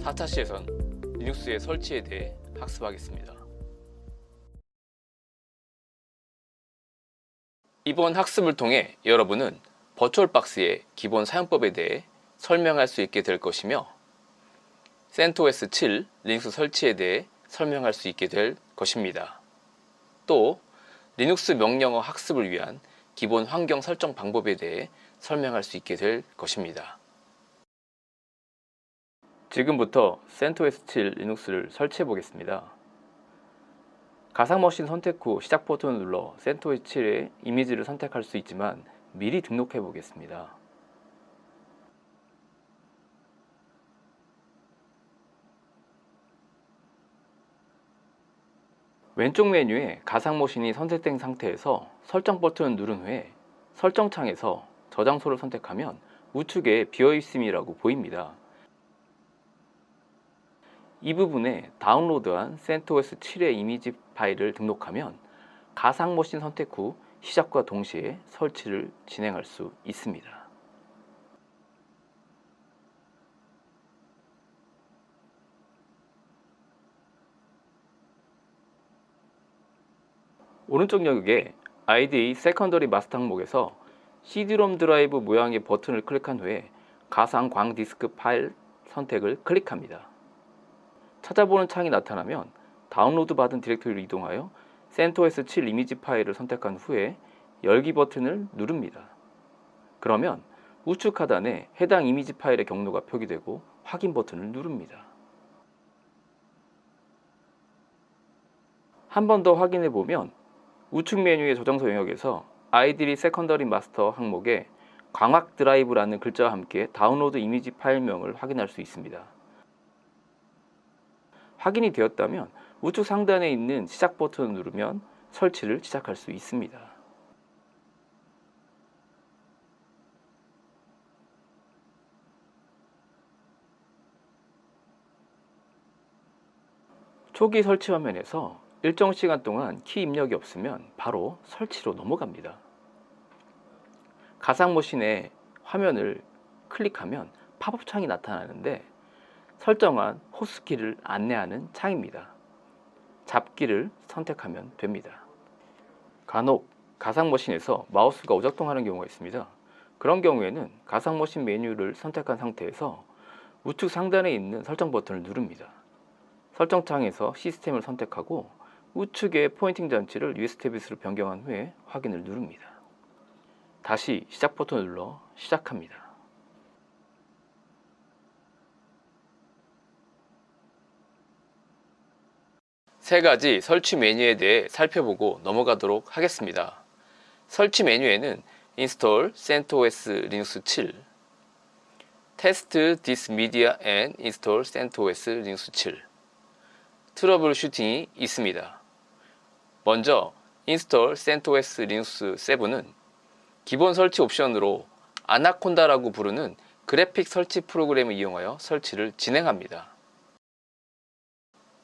4차 시에선 리눅스의 설치에 대해 학습하겠습니다. 이번 학습을 통해 여러분은 버추얼박스의 기본 사용법에 대해 설명할 수 있게 될 것이며 CentOS 7 리눅스 설치에 대해 설명할 수 있게 될 것입니다. 또 리눅스 명령어 학습을 위한 기본 환경 설정 방법에 대해 설명할 수 있게 될 것입니다. 지금부터 CentOS 7 리눅스를 설치해 보겠습니다. 가상머신 선택 후 시작 버튼을 눌러 CentOS 7의 이미지를 선택할 수 있지만 미리 등록해 보겠습니다. 왼쪽 메뉴에 가상머신이 선택된 상태에서 설정 버튼을 누른 후에 설정창에서 저장소를 선택하면 우측에 비어있음이라고 보입니다. 이 부분에 다운로드한 CentOS 7의 이미지 파일을 등록하면 가상머신 선택 후 시작과 동시에 설치를 진행할 수 있습니다. 오른쪽 여기에 IDE 세컨더리 마스터 항목에서 CD-ROM 드라이브 모양의 버튼을 클릭한 후에 가상 광 디스크 파일 선택을 클릭합니다. 찾아보는 창이 나타나면 다운로드 받은 디렉토리로 이동하여 CentOS 7 이미지 파일을 선택한 후에 열기 버튼을 누릅니다. 그러면 우측 하단에 해당 이미지 파일의 경로가 표기되고 확인 버튼을 누릅니다. 한 번 더 확인해 보면 우측 메뉴의 저장소 영역에서 IDE 세컨더리 마스터 항목에 광학 드라이브라는 글자와 함께 다운로드 이미지 파일명을 확인할 수 있습니다. 확인이 되었다면 우측 상단에 있는 시작 버튼을 누르면 설치를 시작할 수 있습니다. 초기 설치 화면에서 일정 시간 동안 키 입력이 없으면 바로 설치로 넘어갑니다. 가상머신의 화면을 클릭하면 팝업 창이 나타나는데 설정한 호스키를 안내하는 창입니다. 잡기를 선택하면 됩니다. 간혹 가상머신에서 마우스가 오작동하는 경우가 있습니다. 그런 경우에는 가상머신 메뉴를 선택한 상태에서 우측 상단에 있는 설정 버튼을 누릅니다. 설정창에서 시스템을 선택하고 우측의 포인팅 장치를 USB-C로 변경한 후에 확인을 누릅니다. 다시 시작 버튼을 눌러 시작합니다. 세 가지 설치 메뉴에 대해 살펴보고 넘어가도록 하겠습니다. 설치 메뉴에는 Install CentOS Linux 7, Test this media and Install CentOS Linux 7, 트러블 슈팅이 있습니다. 먼저 Install CentOS Linux 7은 기본 설치 옵션으로 아나콘다라고 부르는 그래픽 설치 프로그램을 이용하여 설치를 진행합니다.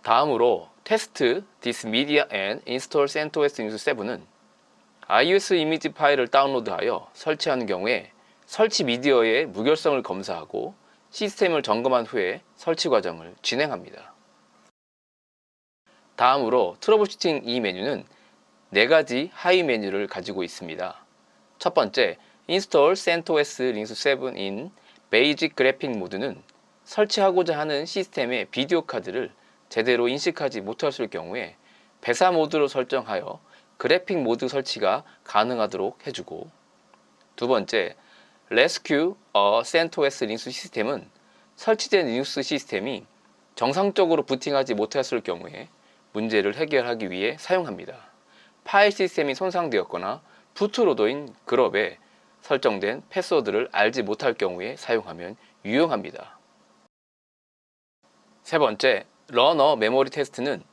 다음으로 Test this media and Install CentOS Linux 7은 iOS 이미지 파일을 다운로드하여 설치하는 경우에 설치 미디어의 무결성을 검사하고 시스템을 점검한 후에 설치 과정을 진행합니다. 다음으로 트러블슈팅 이 메뉴는 4가지 하위 메뉴를 가지고 있습니다. 첫 번째, Install CentOS Linux 7 in Basic Graphic 모드는 설치하고자 하는 시스템의 비디오 카드를 제대로 인식하지 못했을 경우에 배사 모드로 설정하여 그래픽 모드 설치가 가능하도록 해주고, 두 번째, Rescue a CentOS Linux 시스템은 설치된 리눅스 시스템이 정상적으로 부팅하지 못했을 경우에 문제를 해결하기 위해 사용합니다. 파일 시스템이 손상되었거나 부트로더인 그룹에 설정된 패스워드를 알지 못할 경우에 사용하면 유용합니다. 세 번째, Run a Memory Test는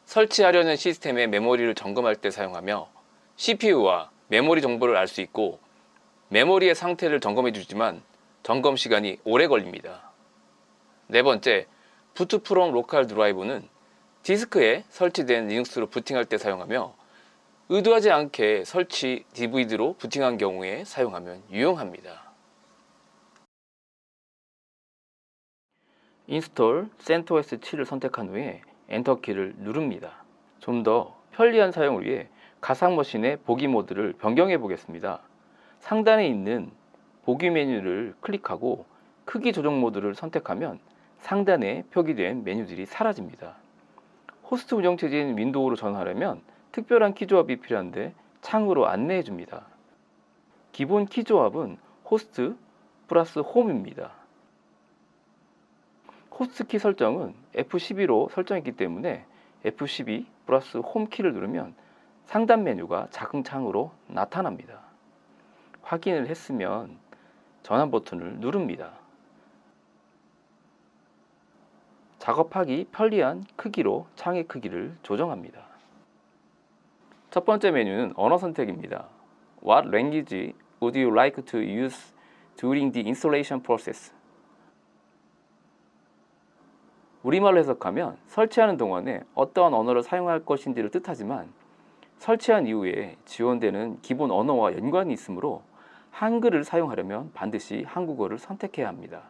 설치하려는 시스템의 메모리를 점검할 때 사용하며 CPU와 메모리 정보를 알 수 있고 메모리의 상태를 점검해 주지만 점검 시간이 오래 걸립니다. 네 번째, Boot from Local Drive는 디스크에 설치된 리눅스로 부팅할 때 사용하며 의도하지 않게 설치 DVD로 부팅한 경우에 사용하면 유용합니다. 인스톨 CentOS 7을 선택한 후에 엔터키를 누릅니다. 좀 더 편리한 사용을 위해 가상머신의 보기 모드를 변경해 보겠습니다. 상단에 있는 보기 메뉴를 클릭하고 크기 조정 모드를 선택하면 상단에 표기된 메뉴들이 사라집니다. 호스트 운영체제인 윈도우로 전환하려면 특별한 키조합이 필요한데 창으로 안내해 줍니다. 기본 키조합은 호스트 플러스 홈입니다. 호스트 키 설정은 F12로 설정했기 때문에 F12 플러스 홈 키를 누르면 상단 메뉴가 작은 창으로 나타납니다. 확인을 했으면 전환 버튼을 누릅니다. 작업하기 편리한 크기로 창의 크기를 조정합니다. 첫 번째 메뉴는 언어 선택입니다. What language would you like to use during the installation process? 우리말로 해석하면 설치하는 동안에 어떠한 언어를 사용할 것인지를 뜻하지만 설치한 이후에 지원되는 기본 언어와 연관이 있으므로 한글을 사용하려면 반드시 한국어를 선택해야 합니다.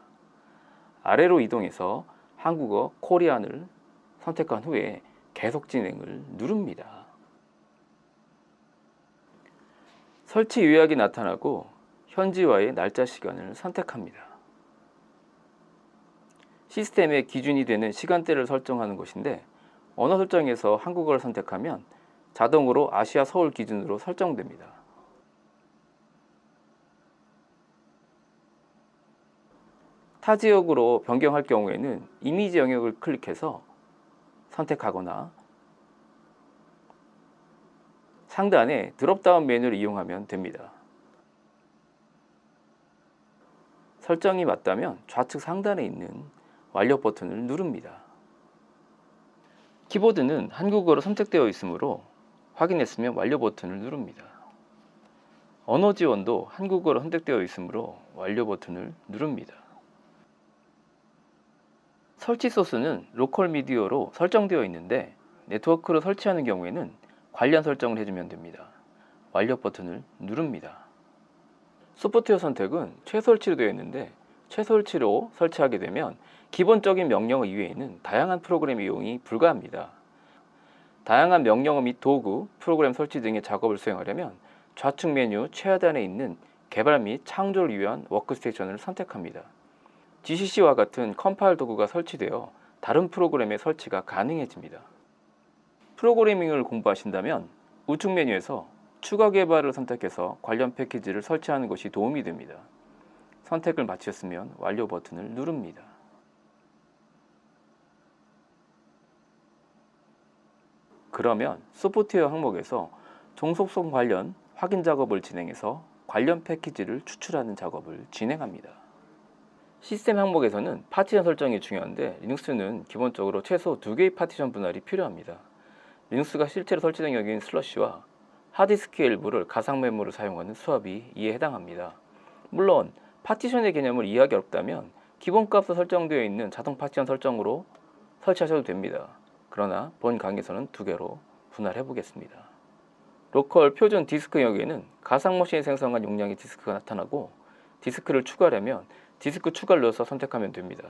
아래로 이동해서 한국어 코리안을 선택한 후에 계속 진행을 누릅니다. 설치 요약이 나타나고 현지와의 날짜 시간을 선택합니다. 시스템의 기준이 되는 시간대를 설정하는 것인데 언어 설정에서 한국어를 선택하면 자동으로 아시아 서울 기준으로 설정됩니다. 타 지역으로 변경할 경우에는 이미지 영역을 클릭해서 선택하거나 상단에 드롭다운 메뉴를 이용하면 됩니다. 설정이 맞다면 좌측 상단에 있는 완료 버튼을 누릅니다. 키보드는 한국어로 선택되어 있으므로 확인했으면 완료 버튼을 누릅니다. 언어 지원도 한국어로 선택되어 있으므로 완료 버튼을 누릅니다. 설치 소스는 로컬 미디어로 설정되어 있는데 네트워크로 설치하는 경우에는 관련 설정을 해주면 됩니다. 완료 버튼을 누릅니다. 소프트웨어 선택은 최소설치로 되어 있는데 최소설치로 설치하게 되면 기본적인 명령어 이외에는 다양한 프로그램 이용이 불가합니다. 다양한 명령어 및 도구, 프로그램 설치 등의 작업을 수행하려면 좌측 메뉴 최하단에 있는 개발 및 창조를 위한 워크스테이션을 선택합니다. GCC와 같은 컴파일 도구가 설치되어 다른 프로그램의 설치가 가능해집니다. 프로그래밍을 공부하신다면 우측 메뉴에서 추가 개발을 선택해서 관련 패키지를 설치하는 것이 도움이 됩니다. 선택을 마쳤으면 완료 버튼을 누릅니다. 그러면 소프트웨어 항목에서 종속성 관련 확인 작업을 진행해서 관련 패키지를 추출하는 작업을 진행합니다. 시스템 항목에서는 파티션 설정이 중요한데 리눅스는 기본적으로 최소 2개의 파티션 분할이 필요합니다. 리눅스가 실제로 설치된 영역인 슬러시와 하드디스크의 일부를 가상 메모를 사용하는 수압이 이에 해당합니다. 물론 파티션의 개념을 이해하기 어렵다면 기본값으로 설정되어 있는 자동 파티션 설정으로 설치하셔도 됩니다. 그러나 본 강의에서는 2개로 분할해 보겠습니다. 로컬 표준 디스크 영역에는 가상머신이 생성한 용량의 디스크가 나타나고 디스크를 추가하려면 디스크 추가를 눌러서 선택하면 됩니다.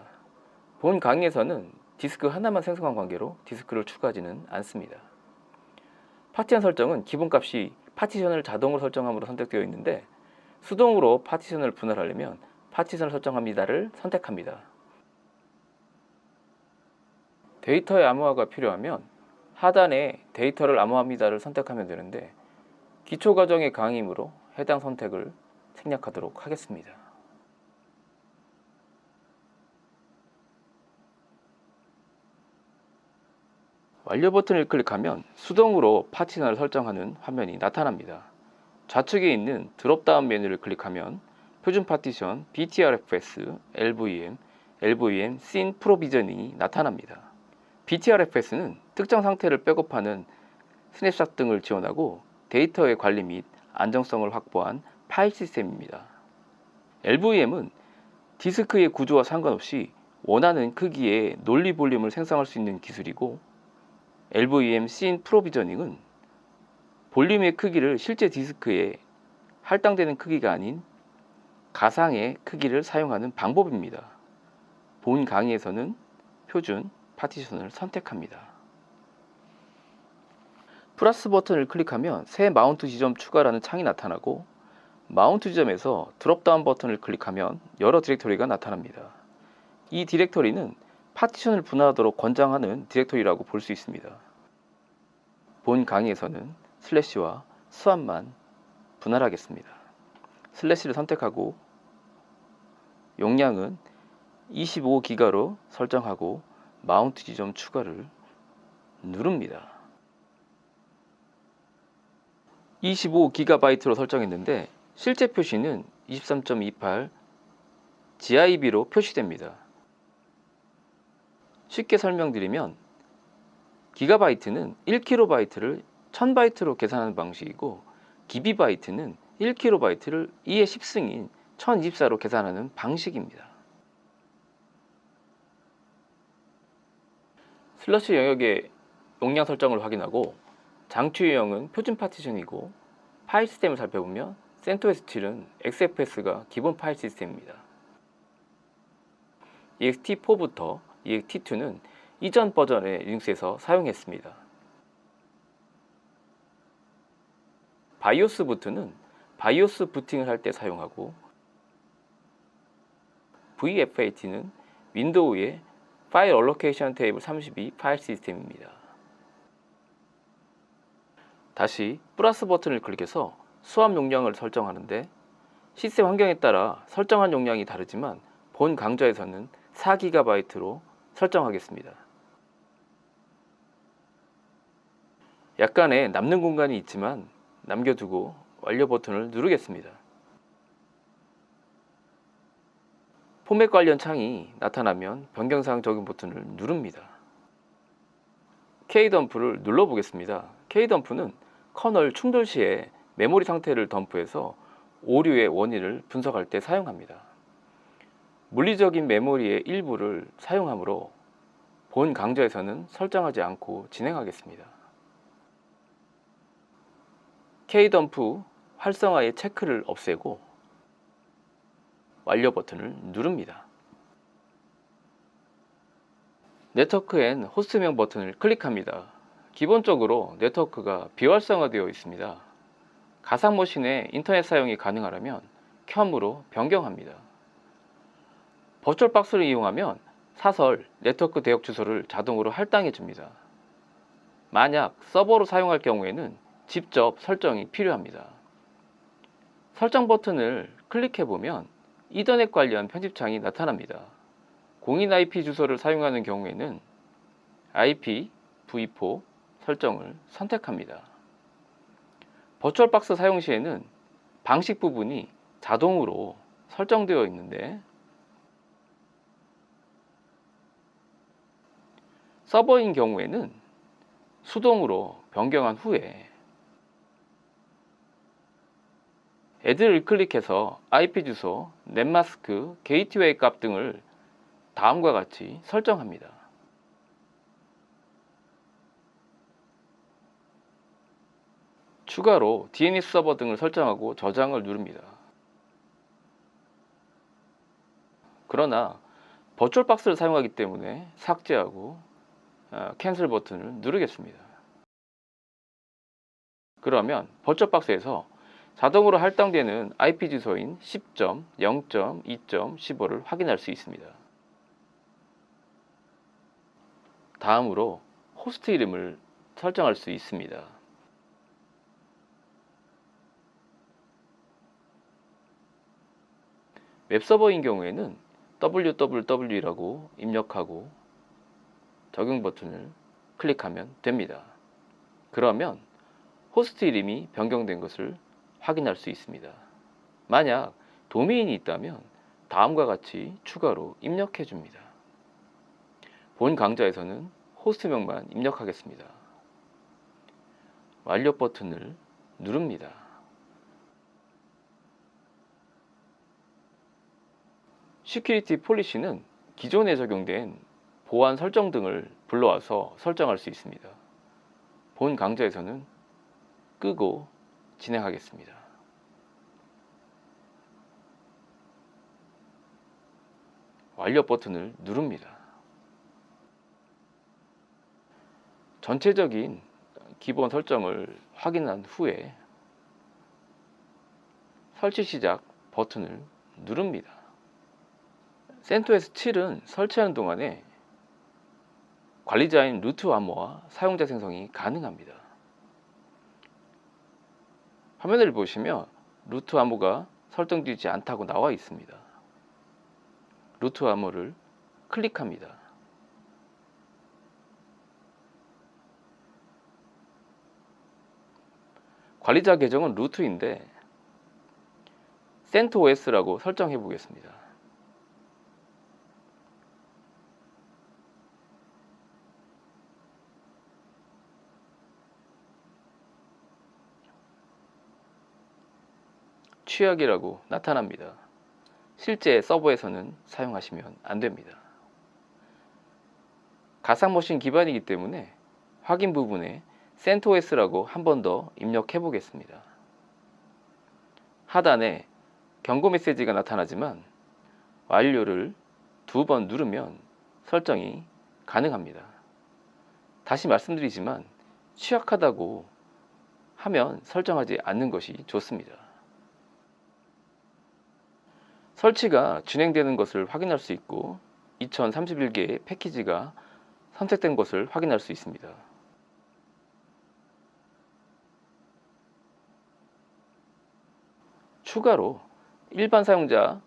본 강의에서는 디스크 하나만 생성한 관계로 디스크를 추가하지는 않습니다. 파티션 설정은 기본값이 파티션을 자동으로 설정함으로 선택되어 있는데 수동으로 파티션을 분할하려면 파티션을 설정합니다를 선택합니다. 데이터의 암호화가 필요하면 하단에 데이터를 암호합니다를 선택하면 되는데 기초과정의 강의이므로 해당 선택을 생략하도록 하겠습니다. 완료 버튼을 클릭하면 수동으로 파티션을 설정하는 화면이 나타납니다. 좌측에 있는 드롭다운 메뉴를 클릭하면 표준 파티션, BTRFS, LVM, LVM, Scene Provisioning이 나타납니다. BTRFS는 특정 상태를 백업하는 스냅샷 등을 지원하고 데이터의 관리 및 안정성을 확보한 파일 시스템입니다. LVM은 디스크의 구조와 상관없이 원하는 크기의 논리 볼륨을 생성할 수 있는 기술이고 LVM Scene Provisioning은 볼륨의 크기를 실제 디스크에 할당되는 크기가 아닌 가상의 크기를 사용하는 방법입니다. 본 강의에서는 표준 파티션을 선택합니다. 플러스 버튼을 클릭하면 새 마운트 지점 추가라는 창이 나타나고, 마운트 지점에서 드롭다운 버튼을 클릭하면 여러 디렉토리가 나타납니다. 이 디렉토리는 파티션을 분할하도록 권장하는 디렉토리라고 볼 수 있습니다. 본 강의에서는 슬래시와 스왑만 분할하겠습니다. 슬래시를 선택하고 용량은 25기가로 설정하고 마운트 지점 추가를 누릅니다. 25GB로 설정했는데 실제 표시는 23.28 GIB로 표시됩니다. 쉽게 설명드리면 기가바이트는 1KB를 1000바이트로 계산하는 방식이고, 기비바이트는 1KB를 2의 10승인 1024로 계산하는 방식입니다. 슬러시 영역의 용량 설정을 확인하고, 장치 유형은 표준 파티션이고, 파일 시스템을 살펴보면 CentOS 7은 XFS가 기본 파일 시스템입니다. ext4부터 ext2는 이전 버전의 리눅스에서 사용했습니다. 바이오스 부트는 바이오스 부팅을 할 때 사용하고, VFAT는 윈도우의 파일 얼로케이션 테이블 32 파일 시스템입니다. 다시 플러스 버튼을 클릭해서 수압 용량을 설정하는데, 시스템 환경에 따라 설정한 용량이 다르지만 본 강좌에서는 4GB로 설정하겠습니다. 약간의 남는 공간이 있지만 남겨두고 완료 버튼을 누르겠습니다. 포맷 관련 창이 나타나면 변경사항 적용 버튼을 누릅니다. K덤프를 눌러보겠습니다. K덤프는 커널 충돌 시에 메모리 상태를 덤프해서 오류의 원인을 분석할 때 사용합니다. 물리적인 메모리의 일부를 사용하므로 본 강좌에서는 설정하지 않고 진행하겠습니다. K덤프 활성화의 체크를 없애고 완료 버튼을 누릅니다. 네트워크 앤 호스트명 버튼을 클릭합니다. 기본적으로 네트워크가 비활성화되어 있습니다. 가상 머신에 인터넷 사용이 가능하려면 CHOM으로 변경합니다. 버추얼 박스를 이용하면 사설 네트워크 대역 주소를 자동으로 할당해 줍니다. 만약 서버로 사용할 경우에는 직접 설정이 필요합니다. 설정 버튼을 클릭해 보면 이더넷 관련 편집창이 나타납니다. 공인 IP 주소를 사용하는 경우에는 IPv4 설정을 선택합니다. 버추얼박스 사용 시에는 방식 부분이 자동으로 설정되어 있는데, 서버인 경우에는 수동으로 변경한 후에 애드를 클릭해서 IP 주소, 넷마스크, 게이트웨이 값 등을 다음과 같이 설정합니다. 추가로 DNS 서버 등을 설정하고 저장을 누릅니다. 그러나 버추얼박스를 사용하기 때문에 삭제하고 캔슬 버튼을 누르겠습니다. 그러면 버추얼박스에서 자동으로 할당되는 IP 주소인 10.0.2.15를 확인할 수 있습니다. 다음으로 호스트 이름을 설정할 수 있습니다. 웹서버인 경우에는 www라고 입력하고 적용 버튼을 클릭하면 됩니다. 그러면 호스트 이름이 변경된 것을 확인할 수 있습니다. 만약 도메인이 있다면 다음과 같이 추가로 입력해 줍니다. 본 강좌에서는 호스트명만 입력하겠습니다. 완료 버튼을 누릅니다. 시큐리티 폴리시는 기존에 적용된 보안 설정 등을 불러와서 설정할 수 있습니다. 본 강좌에서는 끄고 진행하겠습니다. 완료 버튼을 누릅니다. 전체적인 기본 설정을 확인한 후에 설치 시작 버튼을 누릅니다. CentOS 7은 설치하는 동안에 관리자인 루트 암호와 사용자 생성이 가능합니다. 화면을 보시면 루트 암호가 설정되지 않다고 나와 있습니다. 루트 암호를 클릭합니다. 관리자 계정은 루트인데 CentOS라고 설정해 보겠습니다. 취약이라고 나타납니다. 실제 서버에서는 사용하시면 안됩니다. 가상머신 기반이기 때문에 확인 부분에 CentOS라고 한 번 더 입력해 보겠습니다. 하단에 경고 메시지가 나타나지만 완료를 2번 누르면 설정이 가능합니다. 다시 말씀드리지만 취약하다고 하면 설정하지 않는 것이 좋습니다. 설치가 진행되는 것을 확인할 수 있고 2031개의 패키지가 선택된 것을 확인할 수 있습니다. 추가로 일반 사용자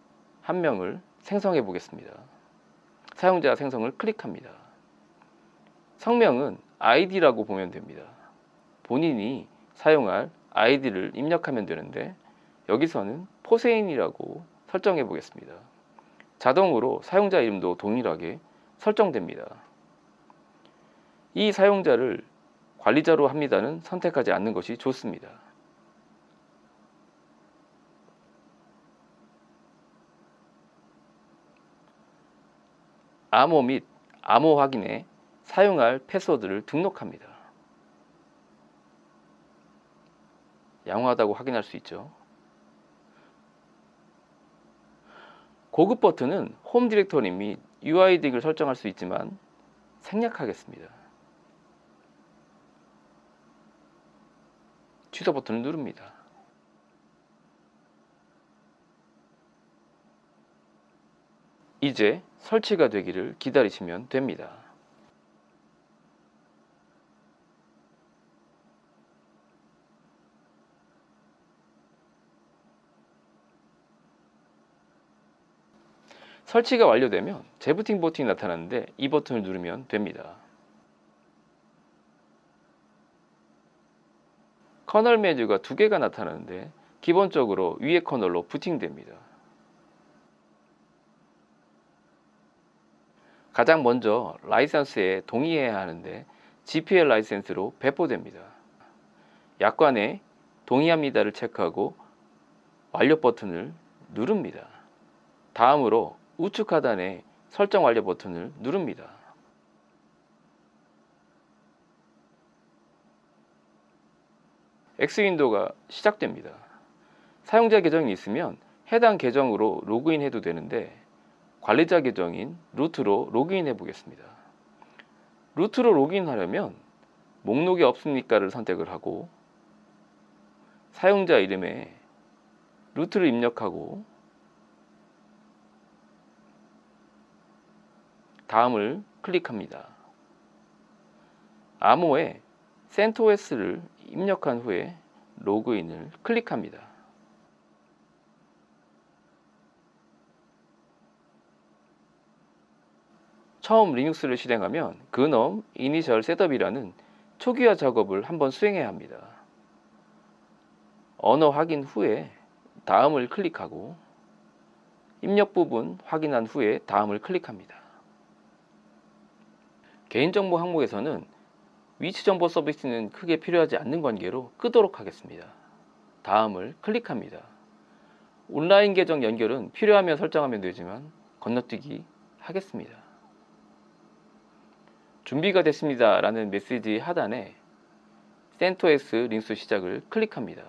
1명을 생성해 보겠습니다. 사용자 생성을 클릭합니다. 성명은 아이디라고 보면 됩니다. 본인이 사용할 아이디를 입력하면 되는데 여기서는 포세인이라고 설정해 보겠습니다. 자동으로 사용자 이름도 동일하게 설정됩니다. 이 사용자를 관리자로 합니다는 선택하지 않는 것이 좋습니다. 암호 및 암호 확인에 사용할 패스워드를 등록합니다. 양호하다고 확인할 수 있죠. 고급 버튼은 홈 디렉터리 및 UI 딩을 설정할 수 있지만 생략하겠습니다. 취소 버튼을 누릅니다. 이제 설치가 되기를 기다리시면 됩니다. 설치가 완료되면 재부팅 버튼이 나타나는데 이 버튼을 누르면 됩니다. 커널 메뉴가 2개가 나타나는데 기본적으로 위에 커널로 부팅됩니다. 가장 먼저 라이선스에 동의해야 하는데 GPL 라이센스로 배포됩니다. 약관에 동의합니다를 체크하고 완료 버튼을 누릅니다. 다음으로 우측 하단에 설정 완료 버튼을 누릅니다. X 윈도우가 시작됩니다. 사용자 계정이 있으면 해당 계정으로 로그인 해도 되는데 관리자 계정인 루트로 로그인 해 보겠습니다. 루트로 로그인하려면 목록이 없습니까를 선택을 하고 사용자 이름에 루트를 입력하고 다음을 클릭합니다. 암호에 CentOS를 입력한 후에 로그인을 클릭합니다. 처음 리눅스를 실행하면 그놈 이니셜 셋업이라는 초기화 작업을 한번 수행해야 합니다. 언어 확인 후에 다음을 클릭하고 입력 부분 확인한 후에 다음을 클릭합니다. 개인정보 항목에서는 위치정보 서비스는 크게 필요하지 않는 관계로 끄도록 하겠습니다. 다음을 클릭합니다. 온라인 계정 연결은 필요하면 설정하면 되지만 건너뛰기 하겠습니다. 준비가 됐습니다 라는 메시지 하단에 CentOS 링스 시작을 클릭합니다.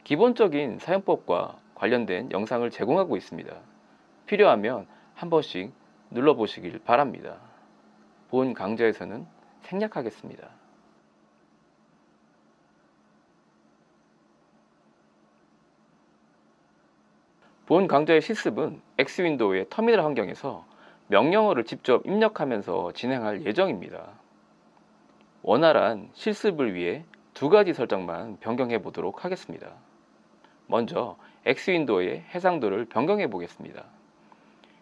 기본적인 사용법과 관련된 영상을 제공하고 있습니다. 필요하면 한 번씩 눌러보시길 바랍니다. 본 강좌에서는 생략하겠습니다. 본 강좌의 실습은 X윈도우의 터미널 환경에서 명령어를 직접 입력하면서 진행할 예정입니다. 원활한 실습을 위해 두 가지 설정만 변경해 보도록 하겠습니다. 먼저 X윈도우의 해상도를 변경해 보겠습니다.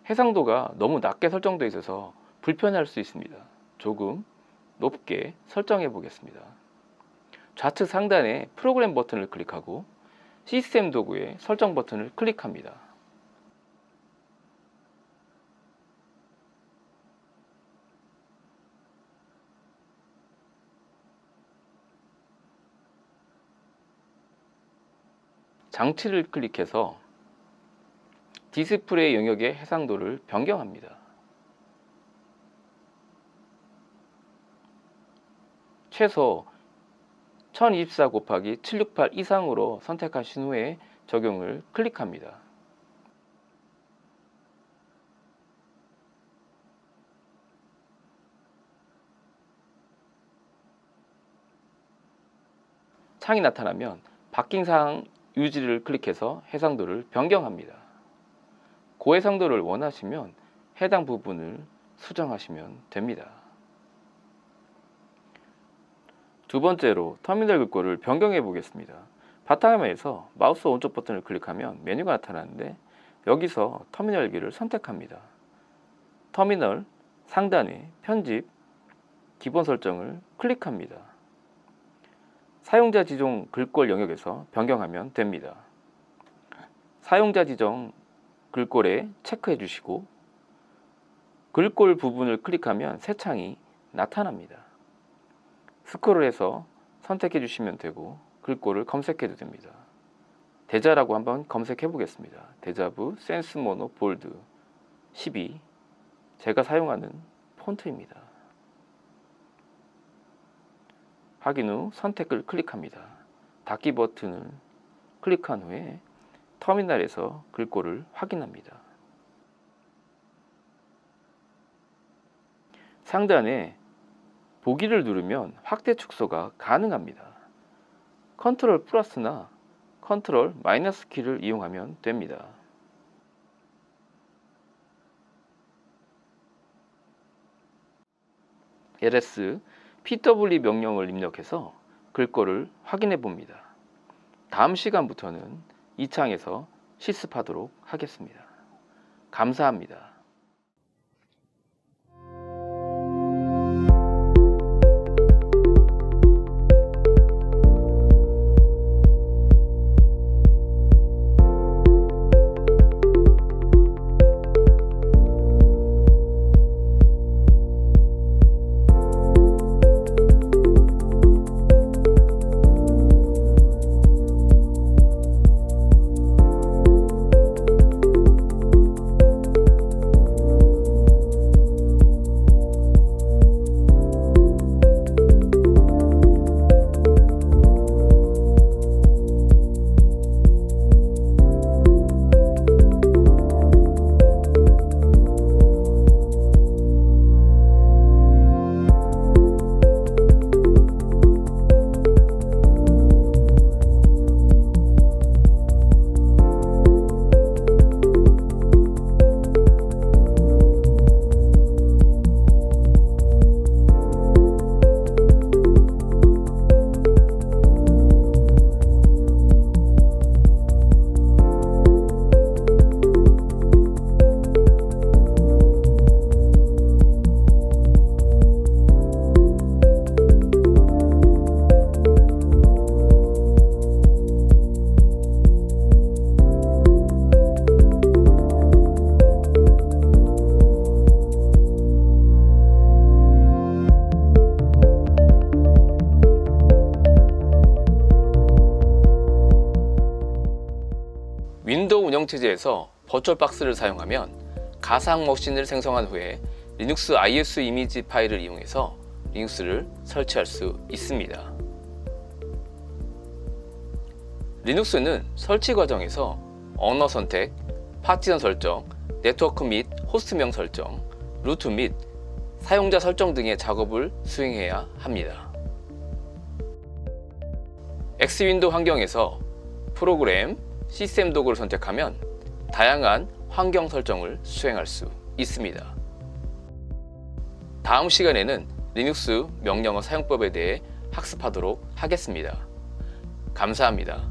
해상도가 너무 낮게 설정되어 있어서 불편할 수 있습니다. 조금 높게 설정해 보겠습니다. 좌측 상단에 프로그램 버튼을 클릭하고 시스템 도구의 설정 버튼을 클릭합니다. 장치를 클릭해서 디스플레이 영역의 해상도를 변경합니다. 최소 1024 곱하기 768 이상으로 선택하신 후에 적용을 클릭합니다. 창이 나타나면 바뀐 사항 유지를 클릭해서 해상도를 변경합니다. 고해상도를 원하시면 해당 부분을 수정하시면 됩니다. 두 번째로 터미널 글꼴을 변경해 보겠습니다. 바탕화면에서 마우스 오른쪽 버튼을 클릭하면 메뉴가 나타나는데 여기서 터미널 열기를 선택합니다. 터미널 상단에 편집, 기본 설정을 클릭합니다. 사용자 지정 글꼴 영역에서 변경하면 됩니다. 사용자 지정 글꼴에 체크해 주시고 글꼴 부분을 클릭하면 새 창이 나타납니다. 스크롤해서 선택해 주시면 되고 글꼴을 검색해도 됩니다. 대자라고 한번 검색해 보겠습니다. 대자부 센스 모노 볼드 12 제가 사용하는 폰트입니다. 확인 후 선택을 클릭합니다. 닫기 버튼을 클릭한 후에 터미널에서 글꼴을 확인합니다. 상단에 보기를 누르면 확대 축소가 가능합니다. 컨트롤 플러스나 컨트롤 마이너스 키를 이용하면 됩니다. ls pw 명령을 입력해서 글꼴을 확인해 봅니다. 다음 시간부터는 이 창에서 실습하도록 하겠습니다. 감사합니다. 윈도우 운영체제에서 버추얼박스를 사용하면 가상 머신을 생성한 후에 리눅스 ISO 이미지 파일을 이용해서 리눅스를 설치할 수 있습니다. 리눅스는 설치 과정에서 언어 선택, 파티션 설정, 네트워크 및 호스트명 설정, 루트 및 사용자 설정 등의 작업을 수행해야 합니다. X윈도우 환경에서 프로그램, 시스템 도구를 선택하면 다양한 환경 설정을 수행할 수 있습니다. 다음 시간에는 리눅스 명령어 사용법에 대해 학습하도록 하겠습니다. 감사합니다.